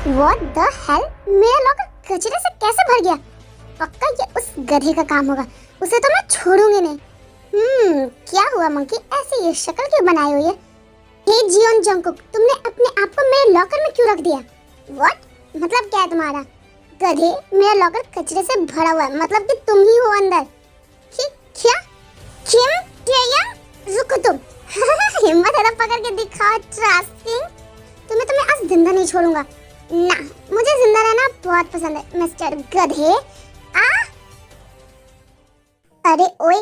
What the hell? मेरा locker कचरे से कैसे भर गया? पक्का ये उस गधे का काम होगा। उसे तो मैं छोड़ूंगी नहीं। क्या हुआ मंकी? ऐसे ये शक्ल क्यों बनाई हुई है? हे जियोन जंगकुक, तुमने अपने आप को मेरे लॉकर में क्यों रख दिया? What? मतलब क्या है तुम्हारा? गधे, मेरा लॉकर कचरे से भरा हुआ है, मतलब कि तुम ही हो अंदर। क्या? किम टेयंग, रुको तुम। हिम्मत है तो पकड़ के दिखाओ ट्रस्टिंग। तुम्हें आज जिंदा नहीं छोड़ूंगा। ना, मुझे जिंदा रहना बहुत पसंद है मिस्टर गधे। अरे ओए,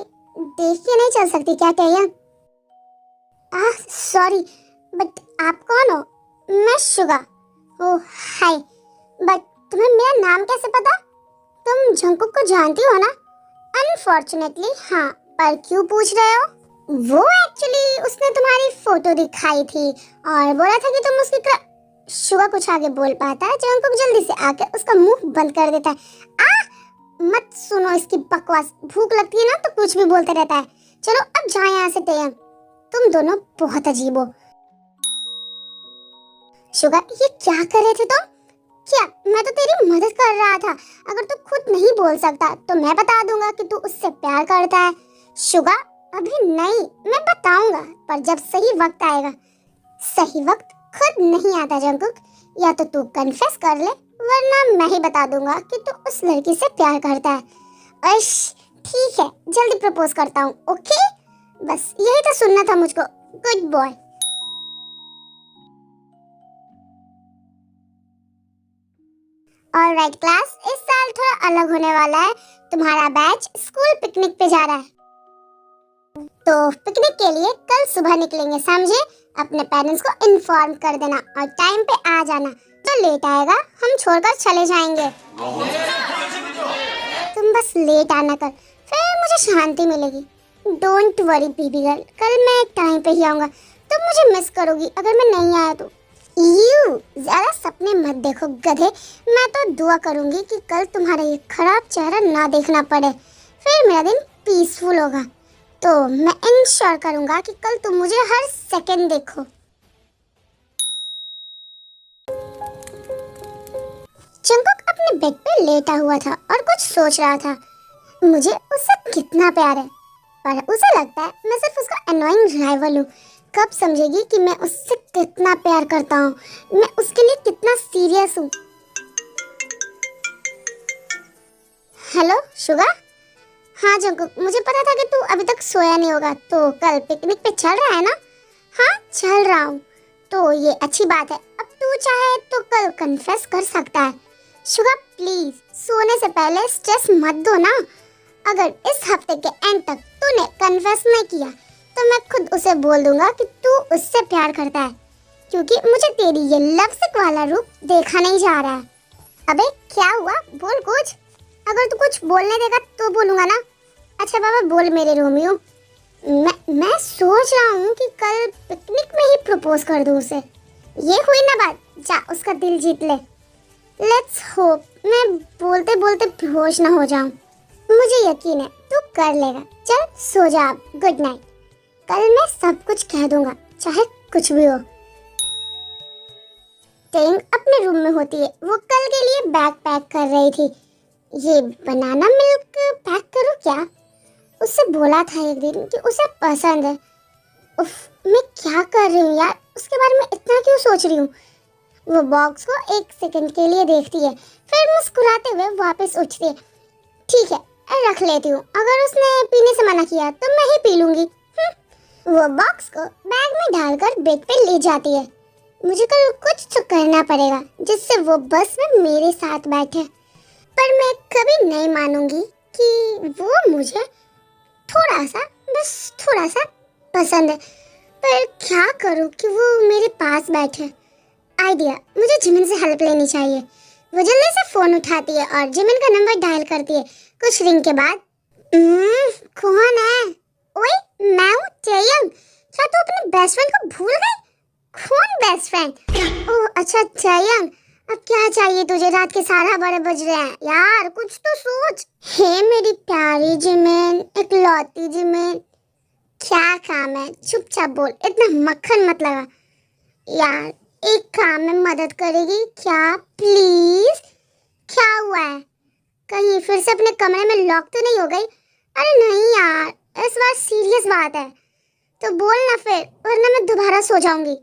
देख के नहीं चल सकती क्या टेयंग? सॉरी, बट आप कौन हो? मैं शुगा। ओह हाय, बट तुम्हें मेरा नाम कैसे पता? तुम जंगकुक को जानती हो ना? अनफॉर्चुनेटली हाँ, पर क्यों पूछ रहे हो? वो एक्चुअली उसने तुम्हारी फोटो दिखाई थी और बोला था कि तुम उसकी शुगा कुछ आगे बोल पाता है, जंगकुक जल्दी से आके उसका मुंह बंद कर देता है। मत सुनो इसकी बकवास। भूख लगती है ना तो कुछ भी बोलते रहता है। चलो अब जाओ यहाँ से टेयंग। तुम दोनों बहुत अजीब हो। शुगा, ये क्या कर रहे थे तुम? क्या? मैं तो तेरी मदद कर रहा था। अगर तू खुद नहीं बोल सकता तो मैं बता दूंगा कि तू उससे प्यार करता है। शुगा, अभी नहीं, मैं बताऊंगा, पर जब सही वक्त आएगा। सही वक्त खुद नहीं आता जंगकुक। या तो तू कन्फेस कर ले, वरना मैं ही बता दूंगा कि तू उस लड़की से प्यार करता है। ठीक है, जल्दी प्रपोज करता हूँ, ओके? बस यही तो सुनना था मुझको। Good boy. ऑलराइट क्लास, इस साल थोड़ा अलग होने वाला है। तुम्हारा बैच स्कूल पिकनिक पे जा रहा है, तो पिकनिक के लिए कल सुबह निकलेंगे, समझे? अपने पेरेंट्स को इन्फॉर्म कर देना और टाइम पे आ जाना। जो लेट आएगा हम छोड़कर चले जाएंगे। तुम बस लेट आना कर, फिर मुझे शांति मिलेगी। डोंट वरी बेबी गर्ल, कल मैं टाइम पे ही आऊंगा। तुम मुझे मिस करोगी अगर मैं नहीं आया तो। ज्यादा सपने मत देखो गधे। मैं तो दुआ करूंगी कि कल तुम्हारा ये खराब चेहरा ना देखना पड़े, फिर मेरा दिन पीसफुल होगा। तो मैं इंश्योर करूंगा कि कल तुम मुझे हर सेकंड देखो। जंगकुक अपने बेड पे लेटा हुआ था और कुछ सोच रहा था। मुझे उससे कितना प्यार है, पर उसे लगता है मैं सिर्फ उसका अनोइंग राइवल हूँ। कब समझेगी कि मैं उससे कितना प्यार करता हूँ, मैं उसके लिए कितना सीरियस हूँ। Hello Suga. हाँ जंगकुक, मुझे पता था कि तू अभी तक सोया नहीं होगा, तो कल पिकनिक पे चल रहा है ना? हाँ चल रहा हूँ, तो ये अच्छी बात है। अब तू चाहे तो कल कन्फेस कर सकता है। शुगा प्लीज, सोने से पहले स्ट्रेस मत दो ना। अगर इस हफ्ते के एंड तक तूने कन्फेस नहीं किया तो मैं खुद उसे बोल दूंगा कि तू उससे प्यार करता है, क्योंकि मुझे तेरी ये लवसिक वाला रूप देखा नहीं जा रहा है। अबे क्या हुआ? बोल कुछ। अगर तू कुछ बोलने देगा तो बोलूंगा ना। अच्छा बाबा बोल मेरे रोमियो। मैं सोच रहा हूँ कि कल पिकनिक में ही प्रपोज कर दूँ उसे। ये हुई ना बात, जा उसका दिल जीत ले। लेट्स होप मैं बोलते बोलते बेहोश ना हो जाऊं। मुझे यकीन है तू कर लेगा। चल सो जा अब, गुड नाइट। कल मैं सब कुछ कह दूंगा, चाहे कुछ भी हो। टेंग अपने रूम में होती है। वो कल के लिए बैग पैक कर रही थी। ये बनाना मिल्क पैक करूं क्या? उससे बोला था एक दिन कि उसे पसंद है। उफ, मैं क्या कर रही हूँ यार, उसके बारे में इतना क्यों सोच रही हूँ। वो बॉक्स को एक सेकंड के लिए देखती है, फिर मुस्कुराते हुए वापस उठती है। ठीक है, रख लेती हूँ। अगर उसने पीने से मना किया तो मैं ही पी लूंगी। वो बॉक्स को बैग में डालकर बेड पे ले जाती है। मुझे कल कुछ तो करना पड़ेगा जिससे वो बस में मेरे साथ बैठे, पर मैं कभी नहीं मानूंगी कि वो मुझे थोड़ा सा, बस थोड़ा सा पसंद है। पर क्या करूं कि वो मेरे पास बैठे। आइडिया, मुझे जिमिन से हेल्प लेनी चाहिए। वो जल्दी से फोन उठाती है और जिमिन का नंबर डायल करती है। कुछ रिंग के बाद कौन है? ओए मैं हूँ टेयंग। क्या तू अपने बेस्ट फ्रेंड को भूल गई? कौन बेस्ट फ्रेंड? ओह अच्छा टेयंग, अब क्या चाहिए तुझे? रात के 12:30 बज रहे हैं यार, कुछ तो सोच। हे मेरी प्यारी जिमिन, इकलौती जिमिन, क्या काम है? चुपचाप बोल, इतना मक्खन मत लगा यार। एक काम में मदद करेगी क्या प्लीज? क्या हुआ है? कहीं फिर से अपने कमरे में लॉक तो नहीं हो गई? अरे नहीं यार, इस बार सीरियस बात है तो बोल ना फिर, वरना मैं दोबारा सो जाऊंगी।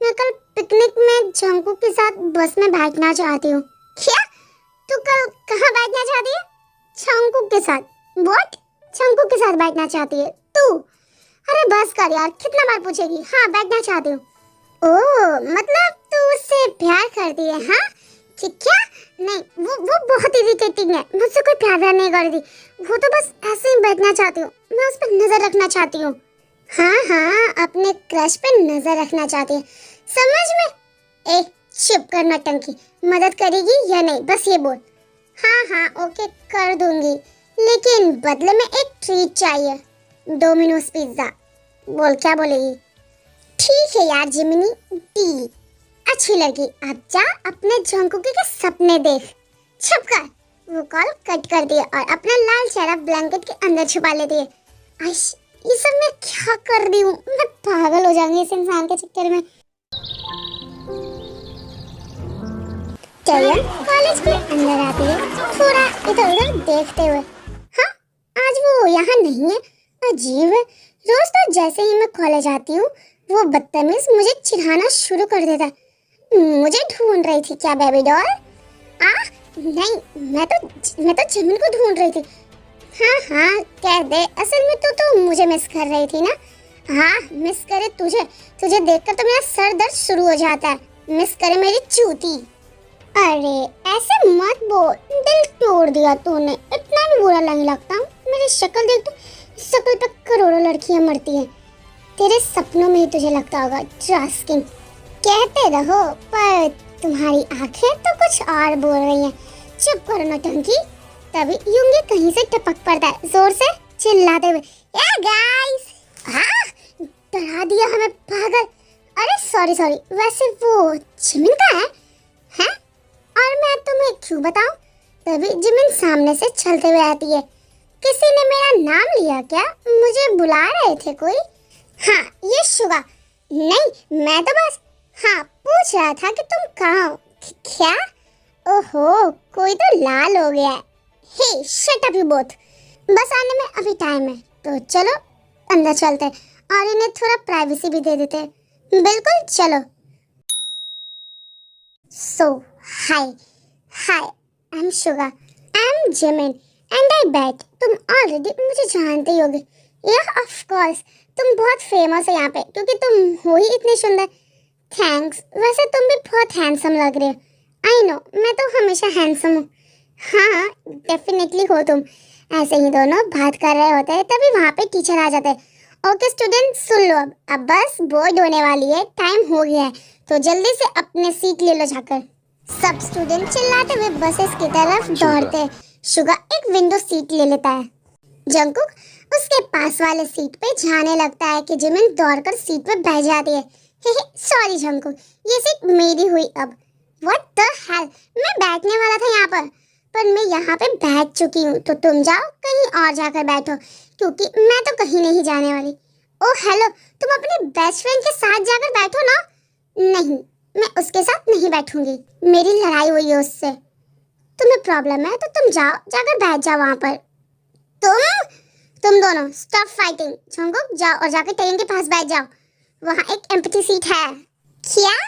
मैं कल पिकनिक में जंकू के साथ बस में बैठना चाहती हूँ। क्या? तू कल कहाँ बैठना चाहती है? जंकू के साथ? व्हाट? जंकू के साथ बैठना चाहती है तू? अरे बस कर यार, कितना बार पूछेगी? हाँ बैठना चाहती हूँ। ओह मतलब तू उससे प्यार करती है? हाँ क्या? नहीं, वो बहुत इरिटेटिंग है, मुझसे कोई प्यार नहीं करती। वो तो बस ऐसे ही बैठना चाहती हूँ, मैं उस पर नजर रखना चाहती हूँ। हाँ अपने क्रश पे नजर रखना चाहती है, समझ में? ए चुप कर नौटंकी, मदद करेगी या नहीं बस ये बोल। हाँ ओके कर दूंगी, लेकिन बदले में एक ट्रीट चाहिए, डोमिनोज पिज्जा। बोल क्या बोलेगी? ठीक है यार जिमिनी, डी अच्छी लगी। अब जा अपने जंकुकी के सपने देख। छुप कर। वो कॉल कट कर दिया और अपना लाल चेहरा ब्लैंकेट के अंदर छुपा लेती है। आइश, ये सब मैं क्या कर रही हूँ? मैं पागल हो जाऊंगी इस इंसान के चक्कर में। चलिए कॉलेज के अंदर आती है, थोड़ा इधर उधर देखते हुए। हाँ आज वो यहाँ नहीं है, अजीब है। रोज तो जैसे ही मैं कॉलेज आती हूँ वो बदतमीज मुझे चिढ़ाना शुरू कर देता है। मुझे ढूंढ रही थी क्या बेबी डॉल? नहीं, मैं तो जमीन को ढूंढ रही थी। हाँ कह दे, असल में तो मुझे मिस कर रही थी ना। हाँ मिस करे तुझे देखकर तो मेरा सर दर्द शुरू हो जाता है। मिस करे मेरी चूती। अरे ऐसे मत बोल, दिल तोड़ दिया तूने, इतना भी बुरा नहीं लगता। मेरी शक्ल देख तो, शक्ल पे करोड़ों लड़कियां मरती हैं, तेरे सपनों में ही तुझे लगता होगा ट्रस्टिंग। कहते रहो पर तुम्हारी आंखें तो कुछ और बोल रही हैं। चुप करो नौटंकी। तभी यूंगी कहीं से टपक पड़ता है जोर से चिल्लाते हुए, ए गाइस! डरा दिया हमें पागल। अरे सॉरी, वैसे वो जिमिन का है? हैं? और मैं तुम्हें क्यों बताऊं? तभी जिमिन सामने से चलते हुए आती है। किसी ने मेरा नाम लिया क्या? मुझे बुला रहे थे कोई? हाँ ये शुगा। नहीं मैं तो बस पूछ रहा था कि तुम कहाँ हो। क्या? ओहो कोई तो लाल हो गया है। हे शट अप यू बोथ, बस आने में अभी टाइम है, तो चलो अंदर चलते हैं और इन्हें थोड़ा प्राइवेसी भी दे देते हैं। बिल्कुल चलो। So hi I am Suga, I am Jimin and I bet तुम ऑलरेडी मुझे जानते ही होगे। यह ऑफ कोर्स, तुम बहुत फेमस हो यहाँ पे क्योंकि तुम हो ही इतने सुंदर। थैंक्स, वैसे तुम भी बहुत हैंडसम लग रहे हो। आई नो, मैं तो हमेशा हैंडसम हूँ। हाँ डेफिनेटली हो तुम। ऐसे ही दोनों बात कर रहे होते हैं तभी वहाँ पे टीचर आ जाते हैं। ओके स्टूडेंट सुन लो, अब बस बोर्ड होने वाली है, टाइम हो गया है, तो जल्दी से अपने सीट ले लो जाकर। सब स्टूडेंट चिल्लाते हुए बसेस की तरफ दौड़ते। शुगा एक विंडो सीट ले लेता है। जंकुक उसके पास वाले सीट पे जाने लगता है कि जिमिन दौड़कर सीट पे बैठ जाती है। सॉरी जंकुक, ये सीट मेरी हुई अब। व्हाट द हेल, मैं बैठने वाला था यहाँ पर मैं यहाँ पे बैठ चुकी हूँ, तो तुम जाओ कहीं और जाकर बैठो क्योंकि मैं तो कहीं नहीं जाने वाली। ओह हेलो, तुम अपने बेस्ट फ्रेंड के साथ जाकर बैठो ना। नहीं, मैं उसके साथ नहीं बैठूंगी, मेरी लड़ाई हुई है उससे। तुम्हें प्रॉब्लम है तो तुम जाओ, जाकर बैठ जाओ वहाँ पर। तुम दोनों स्टॉप फाइटिंग। जंकुक जाओ और जाकर टेन के पास बैठ जाओ, वहाँ एक एम्प्टी सीट है। क्या?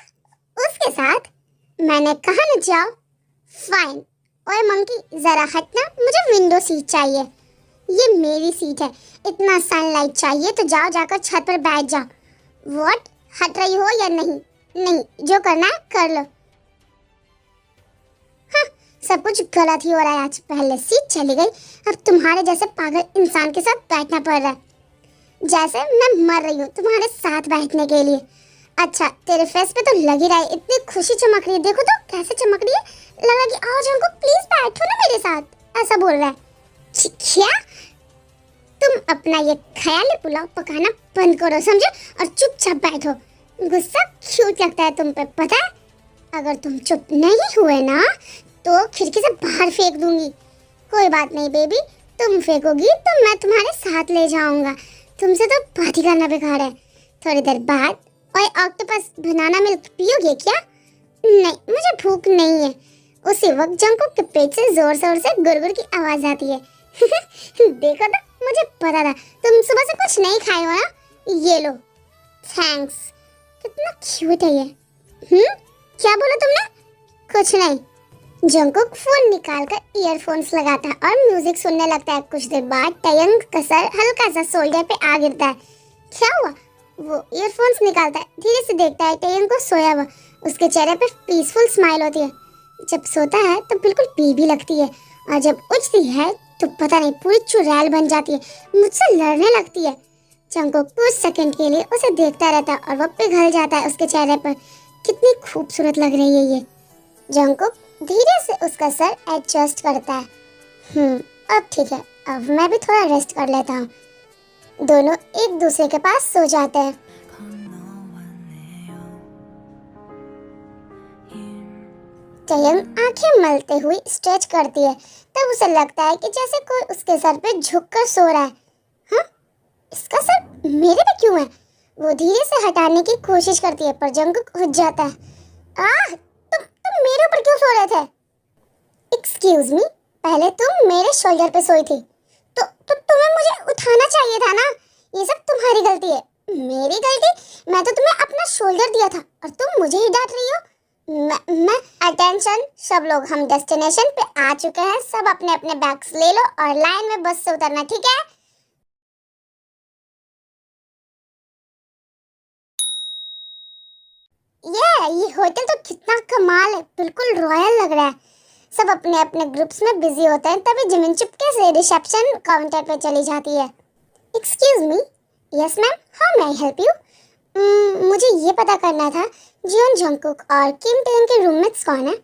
उसके साथ? मैंने कहा न जाओ। फाइन। ओए मंकी जरा हटना, मुझे विंडो सीट चाहिए, ये मेरी सीट है। इतना सनलाइट चाहिए तो जाओ जाकर छत पर बैठ जाओ। व्हाट, हट रही हो या नहीं? नहीं, जो करना है कर लो। हाँ, सब कुछ गलत ही हो रहा है आज। पहले सीट चली गई, अब तुम्हारे जैसे पागल इंसान के साथ बैठना पड़ रहा है, जैसे मैं मर रही हूँ तुम्हारे साथ बैठने के लिए। अच्छा तेरे फेस पे तो लग ही रहा है, इतनी खुशी चमक रही है, देखो तो कैसे चमक रही है। लगा कि आओ जंको प्लीज बैठो ना मेरे साथ, ऐसा बोल रहा है। क्या? तुम अपना ये ख्याली पुलाव पकाना बंद करो समझो, और चुपचाप बैठो। गुस्सा क्यूट लगता है तुम पे, पता है? अगर तुम चुप नहीं हुए ना तो खिड़की से बाहर फेंक दूंगी। कोई बात नहीं बेबी, तुम फेंकोगी तो मैं तुम्हारे साथ ले जाऊंगा, तुमसे तो बात ही करना बेकार है। थोड़ी देर बाद और ऑक्टोपस बनाना मिल्क पियोगे क्या? नहीं, मुझे भूख नहीं है। उसी वक्त जंकुक के पेट से जोर जोर से गुरगुर की आवाज आती है। देखो तो, मुझे पता था तुम सुबह से कुछ नहीं खाए हो ना, ये लो। थैंक्स। कितना क्यूट है ये। क्या बोला तुमने? कुछ नहीं। जंकुक फोन निकालकर ईयरफोन्स लगाता है और म्यूजिक सुनने लगता है। कुछ देर बाद टयंग का सर हल्का सा शोल्डर पे आ गिरता है। क्या हुआ? वो ईयरफोन्स निकालता है, धीरे से देखता है टयंग को सोया हुआ। उसके चेहरे पे पीसफुल स्माइल होती है। जब सोता है तो बिल्कुल पी लगती है, और जब उठती है तो पता नहीं पूरी चुड़ैल बन जाती है, मुझसे लड़ने लगती है। जंकुक कुछ सेकंड के लिए उसे देखता रहता है और वो पिघल जाता है उसके चेहरे पर। कितनी खूबसूरत लग रही है ये। जंकुक धीरे से उसका सर एडजस्ट करता है। अब ठीक है, अब मैं भी थोड़ा रेस्ट कर लेता हूँ। दोनों एक दूसरे के पास सो जाते हैं। टयंग आंखें मलते हुई स्ट्रेच करती है। तब उसे लगता है कि जैसे कोई उसके सर पे झुककर सो रहा है। हाँ, इसका सर मेरे पे क्यों है? वो धीरे से हटाने की कोशिश करती है, पर जंकुक उठ जाता है। तुम मेरे ऊपर क्यों सो रहे थे? एक्सक्यूज मी, पहले तुम मेरे शोल्डर पे सोई थी, तो तुम्हें मुझे उठाना चाहिए था ना। ये सब तुम्हारी गलती है। मेरी गलती? मैं तो तुम्हें अपना शोल्डर दिया था और तुम मुझे ही डांट रही हो। मैं अटेंशन सब लोग, हम डेस्टिनेशन पे आ चुके हैं। सब अपने अपने बैग्स ले लो और लाइन में बस से उतरना, ठीक है? ये होटल तो कितना कमाल है, बिल्कुल रॉयल लग रहा है। सब अपने अपने ग्रुप्स में बिजी होते हैं, तभी जिमिन चुपके से रिसेप्शन काउंटर पे चली जाती है। Excuse me. Yes ma'am, how may I help you? मुझे ये पता करना था, जियोन जंकुक और किम टेन के रूममेट्स कौन है?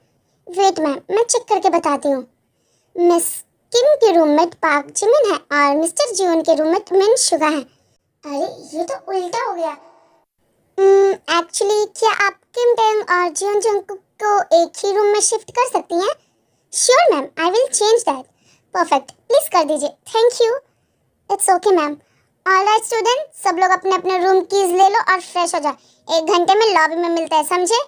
वेट मैम, मैं चेक करके बताती हूँ। मिस किम के रूममेट पार्क जिमिन है और मिस्टर जियोन के रूममेट मिन शुगा है। अरे ये तो उल्टा हो गया। एक्चुअली क्या आप किम टेन और जियोन जंकुक को एक ही रूम में शिफ्ट कर सकती हैं? Sure ma'am, I will change that. Perfect, please कर दीजिए। Thank you. It's okay ma'am. Alright student, सब लोग अपने अपने रूम कीज ले लो और फ्रेश हो जाओ। 1 घंटे में लॉबी में मिलते हैं, समझे?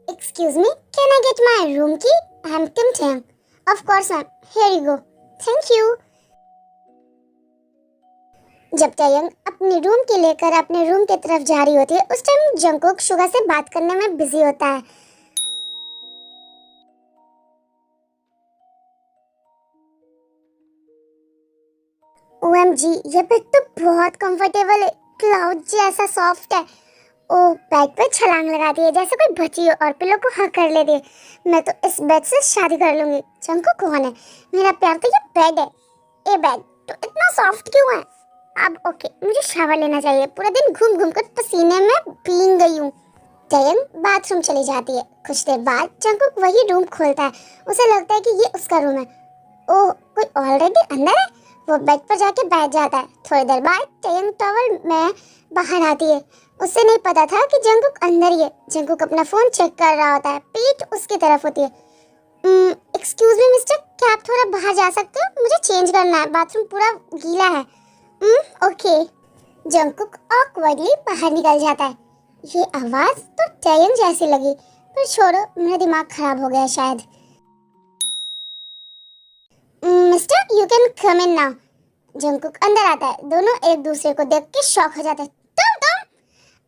Excuse me, can I get my room key? I am Kim ten. Of course ma'am, here you go. Thank you. जब टयंग अपनी रूम की लेकर अपने रूम की तरफ जा रही होती है, उस टाइम जंकुक शुगा से बात करने में बिजी होता है। ओएमजी, ये बेड तो बहुत कंफर्टेबल है, क्लाउड जैसा सॉफ्ट है। ओ, बेड पे छलांग लगाती है जैसे कोई बची हो और पिलो को हक कर लेती है। मैं तो इस बेड से शादी कर लूंगी। जंकुक कौन है? मेरा प्यार तो ये बेड है। ये बेड तो इतना सॉफ्ट क्यों है? अब ओके, मुझे शावर लेना चाहिए। पूरा दिन घूम घूम कर पसीने में भीग गई हूँ। टयंग बाथरूम चली जाती है। कुछ देर बाद जंकुक वही रूम खोलता है। उसे लगता है कि ये उसका रूम है। ओह, कोई ऑलरेडी अंदर है। वो बेड पर जाके बैठ जाता है। थोड़ी देर बाद टयंग टॉवल में बाहर आती है। उसे नहीं पता था कि जंकुक अंदर ही है। जंकुक अपना फोन चेक कर रहा होता है। पीठ उसकी तरफ होती है। एक्सक्यूज मी मिस्टर, क्या आप थोड़ा बाहर जा सकते हो? मुझे चेंज करना है, बाथरूम पूरा गीला है। ओके। जंकुक ऑकवर्डली बाहर निकल जाता है। ये आवाज तो टयंग जैसी लगी, पर छोड़ो, मेरा दिमाग खराब हो गया शायद। Mister, you can come in now. Jungkook अंदर आता है। दोनों एक दूसरे को देख के शॉक हो जाते हैं। तुम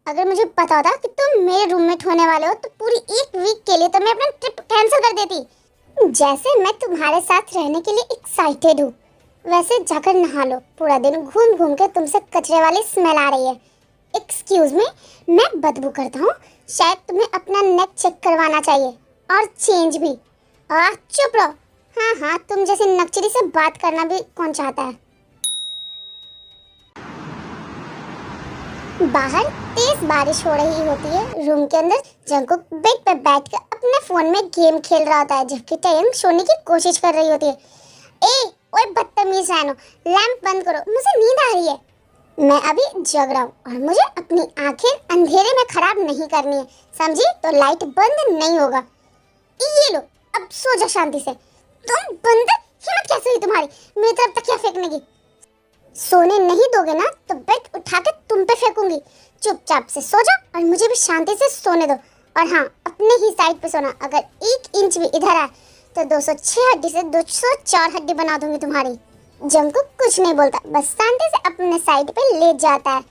अगर मुझे पता होता कि तुम मेरे रूममेट होने वाले हो तो पूरी 1 वीक के लिए तो मैं अपना ट्रिप कैंसिल कर देती। जैसे मैं तुम्हारे साथ रहने के लिए एक्साइटेड हूँ, वैसे जाकर नहा लो। पूरा दिन घूम घूम के तुमसे कचरे वाली स्मेल आ रही है। एक्सक्यूज मी, मैं बदबू करता हूँ। शायद तुम्हें अपना नेक चेक करवाना चाहिए और चेंज भी। चुप रहो। हाँ, तुम जैसे नकचरी से बात करना भी कौन चाहता है। बाहर तेज बारिश हो रही होती है। रूम के अंदर जंकुक बेड पर बैठकर अपने फोन में गेम खेल रहा होता है, जबकि टयंग सोने की कोशिश कर रही होती है। ओए बदतमीज रहनो, लैंप बंद करो, मुझे नींद आ रही है। मैं अभी जग रहा हूँ और मुझे अपनी आंखें अंधेरे में खराब नहीं करनी है, समझी? तो लाइट बंद नहीं होगा। ये लो, अब सो जा शांति से। तुम बंदर, हिम्मत कैसे हुई तुम्हारी मेरी तरफ तकिया फेंकने की? सोने नहीं दोगे ना तो बेड उठा के तुम पे फेंकूंगी। चुपचाप से सो जा और मुझे भी शांति से सोने दो। और हाँ, अपने ही साइड पे सोना। अगर 1 इंच भी इधर आए तो 206 हड्डी से 204 हड्डी बना दूंगी तुम्हारी। जंगकुक कुछ नहीं बोलता, बस शांति से अपने साइड पे लेट जाता है।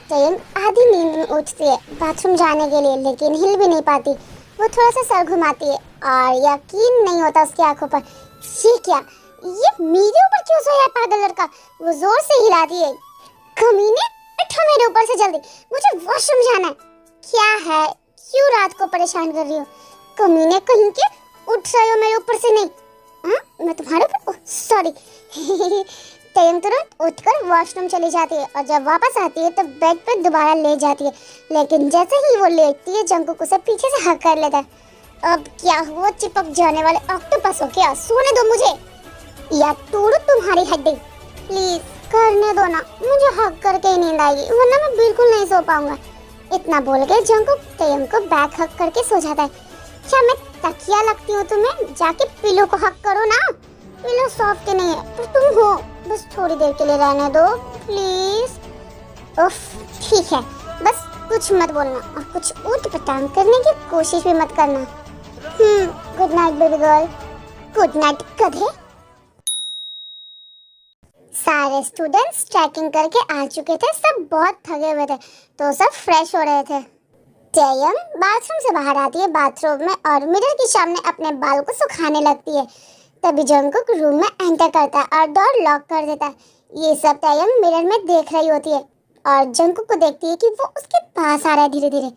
जयंग आधी नींद में उठती है बाथरूम जाने के लिए, लेकिन हिल भी नहीं पाती। वो थोड़ा सा सर घुमाती है और यकीन नहीं होता उसकी आंखों पर। ये क्या, ये मेरे ऊपर क्यों सोया है पागल लड़का। वो जोर से हिलाती है। कमीने, उठो मेरे ऊपर से जल्दी, मुझे वॉशरूम जाना है। क्या है, क्यों रात को परेशान कर रही हो? कमीने कहीं के, उठ रहे हो मेरे ऊपर से। नहीं मैं तुम्हारे ऊपर, सॉरी। तयंग तुरंत उठकर वॉशरूम चली जाती है और जब वापस आती है तो बेड पर दोबारा लेट जाती है। लेकिन जैसे ही वो लेटती है जंगकुक उसे पीछे से हक कर लेता है। अब क्या हुआ, चिपक जाने वाले ऑक्टोपस हो क्या? सोने दो मुझे या तोड़ो तुम्हारी हड्डी। प्लीज करने दो ना, मुझे हक करके ही नींद आएगी, वरना मैं बिल्कुल नहीं सो पाऊंगा। इतना बोल के जंगकुक तयंग को बैक हक करके सो जाता है। क्या मैं तकिया लगती हूँ तुम्हें? जाके पिलो को हक करो ना। पिलो सॉफ्ट नहीं है पर तुम हो, बस थोड़ी देर के लिए रहने दो प्लीज। उफ, ठीक है, बस कुछ मत बोलना और कुछ ऊट पटांग करने की कोशिश भी मत करना। Good night baby girl. Good night गधे। सारे स्टूडेंट्स ट्रैकिंग करके आ चुके थे, सब बहुत थके हुए थे तो सब फ्रेश हो रहे थे। जयम बाथरूम से बाहर आती है बाथरूम में और मिरर के सामने अपने बाल को सुखाने लगती है। तभी जंगकुक रूम में एंटर करता है और डोर लॉक कर देता है। ये सब तयंग मिरर में देख रही होती है और जंगकुक को देखती है कि वो उसके पास आ रहा है धीरे धीरे।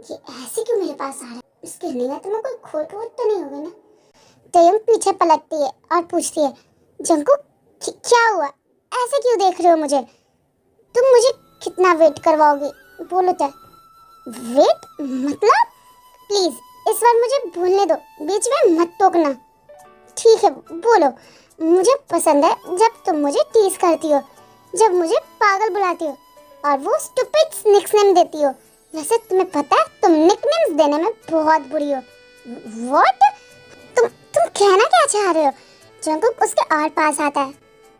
ये ऐसे क्यों मेरे पास आ रहा है? इसके लिए तो मैं कोई खोट वोट तो नहीं होगी ना? तयंग पीछे पलटती है और पूछती है, जंगकुक क्या हुआ, ऐसे क्यों देख रहे हो मुझे? तुम मुझे कितना वेट करवाओगी? बोलो तो। वेट मतलब? प्लीज इस बार मुझे बोलने दो, बीच में मत टोकना। ठीक है बोलो। मुझे पसंद है जब तुम मुझे टीज करती हो, जब मुझे पागल बुलाती हो और वो स्टूपिड निकनेम देती हो। वैसे तुम्हें पता है तुम निकनेम्स देने में बहुत बुरी हो। व्हाट? तुम कहना क्या चाह रहे हो? जंगकुक उसके और पास आता है।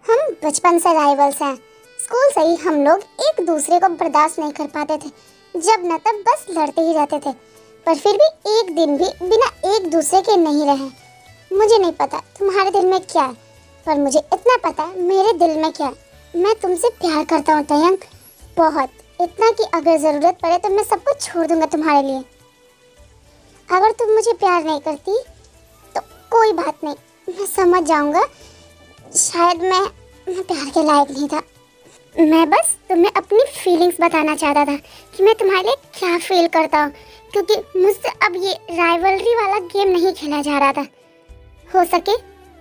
हम बचपन से राइवल्स हैं। स्कूल से ही हम लोग एक दूसरे को बर्दाश्त नहीं कर पाते थे, जब न तब बस लड़ते ही रहते थे, पर फिर भी एक दिन भी बिना एक दूसरे के नहीं रहे। मुझे नहीं पता तुम्हारे दिल में क्या है, पर मुझे इतना पता है मेरे दिल में क्या है। मैं तुमसे प्यार करता हूँ तयंग, बहुत, इतना कि अगर ज़रूरत पड़े तो मैं सब कुछ छोड़ दूंगा तुम्हारे लिए। अगर तुम मुझे प्यार नहीं करती तो कोई बात नहीं, मैं समझ जाऊंगा। शायद मैं प्यार के लायक नहीं था। मैं बस तुम्हें अपनी फीलिंग्स बताना चाहता था कि मैं तुम्हारे लिए क्या फील करता हूँ, क्योंकि मुझसे अब ये राइवलरी वाला गेम नहीं खेला जा रहा था। हो सके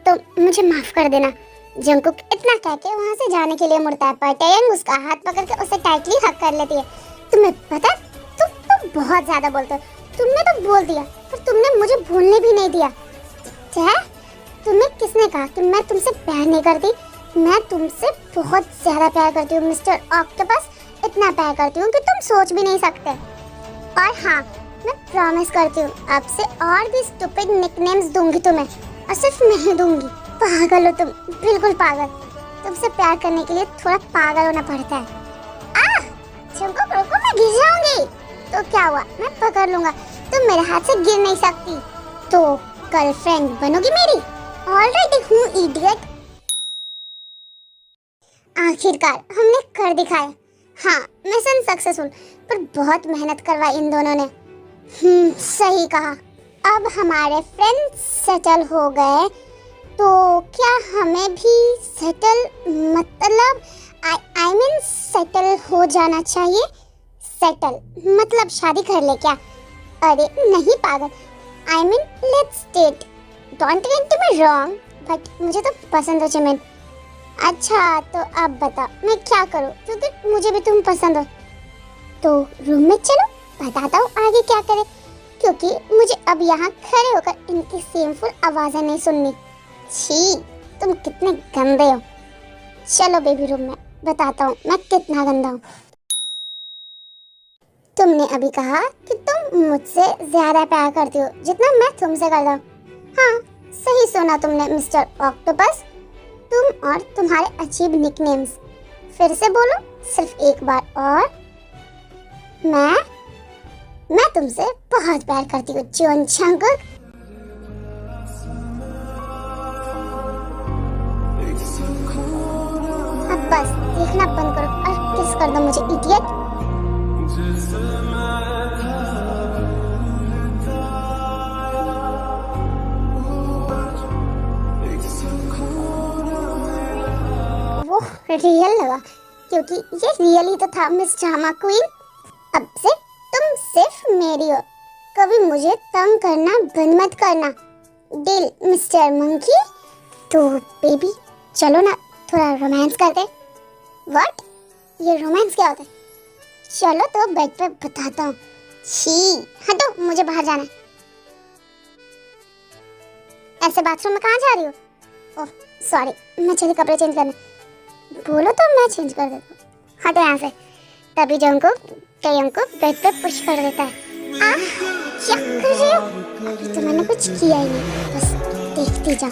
तो मुझे माफ कर देना। जंगकुक इतना कह के वहाँ से जाने के लिए मुड़ता है, पर तयंग उसका हाथ पकड़ के उसे टाइटली हक कर लेती है। तुम्हें पता है तुम बहुत ज्यादा बोलते हो। तुमने तो बोल दिया पर तुमने मुझे बोलने भी नहीं दिया। क्या? तुम्हें किसने कहा कि मैं तुमसे प्यार नहीं करती? मैं तुमसे बहुत ज्यादा प्यार करती हूँ मिस्टर ऑक्टोपस, इतना प्यार करती हूँ कि तुम सोच भी नहीं सकते। और हाँ, मैं प्रॉमिस करती हूँ अब से और भी स्टूपिड निकनेम्स दूंगी तुम्हें, और सिर्फ मैं ही दूंगी। पागल हो तुम, बिल्कुल पागल। तुमसे प्यार करने के लिए थोड़ा पागल होना पड़ता है। जंगकुक रुको, मैं गिर जाऊंगी। तो क्या हुआ, मैं पकड़ लूंगा, तुम मेरे हाथ से गिर नहीं सकती। तो गर्लफ्रेंड बनोगी मेरी? ऑलरेडी हूँ इडियट। आखिरकार हमने कर दिखाया। हाँ, मिशन सक्सेसफुल, पर बहुत मेहनत करवाई इन दोनों ने। सही कहा। अब हमारे फ्रेंड्स सेटल हो गए, तो क्या हमें भी सेटल, मतलब आई मीन सेटल हो जाना चाहिए? सेटल मतलब शादी कर ले क्या? अरे नहीं पागल, I mean let's date. Don't get me wrong, but मुझे तो पसंद हो चमेन। अच्छा तो अब बता मैं क्या करूँ, क्योंकि मुझे भी तुम पसंद हो। तो रूम में चलो, बताता हूँ आगे क्या करें, क्योंकि मुझे अब यहाँ खड़े होकर इनकी सेमफुल आवाज़ें नहीं सुननी। छी, तुम कितने गंदे हो। चलो बेबी रूम में, बताता हूँ मैं कितना गंदा हूँ। तुमने अभी कहा कि तुम मुझसे ज्यादा प्यार करती हो जितना मैं तुमसे करता हूँ। हाँ, सही सुना तुमने मिस्टर ऑक्टोपस। तुम और तुम्हारे अजीब निकनेम्स। फिर से बोलो, सिर्फ एक बार और। मैं तुमसे बहुत प्यार करती हूँ जॉन जंगकुक। अब बस देखना बंद करो और किस कर दो मुझे, इडियट। वो रियल लगा क्योंकि ये रियल ही तो था मिस ड्रामा क्वीन। अब से तुम सिर्फ मेरी हो, कभी मुझे तंग करना बंद मत करना। Deal mister monkey. तो बेबी चलो ना थोड़ा रोमांस करते। व्हाट? ये रोमांस क्या होता है? चलो तो बेड पे बताता हूँ। छी, हटो, मुझे बाहर जाना है। ऐसे बाथरूम में कहाँ जा रही हो? ओह सॉरी, मैं चली कपड़े चेंज करने। बोलो तो मैं चेंज कर देता हूँ। हटो यहाँ से। तभी जंगकुक टैयंग को बेड पे पुश कर देता है। क्या कर रही हो? अभी तो मैंने कुछ किया ही नहीं, बस देखती जा।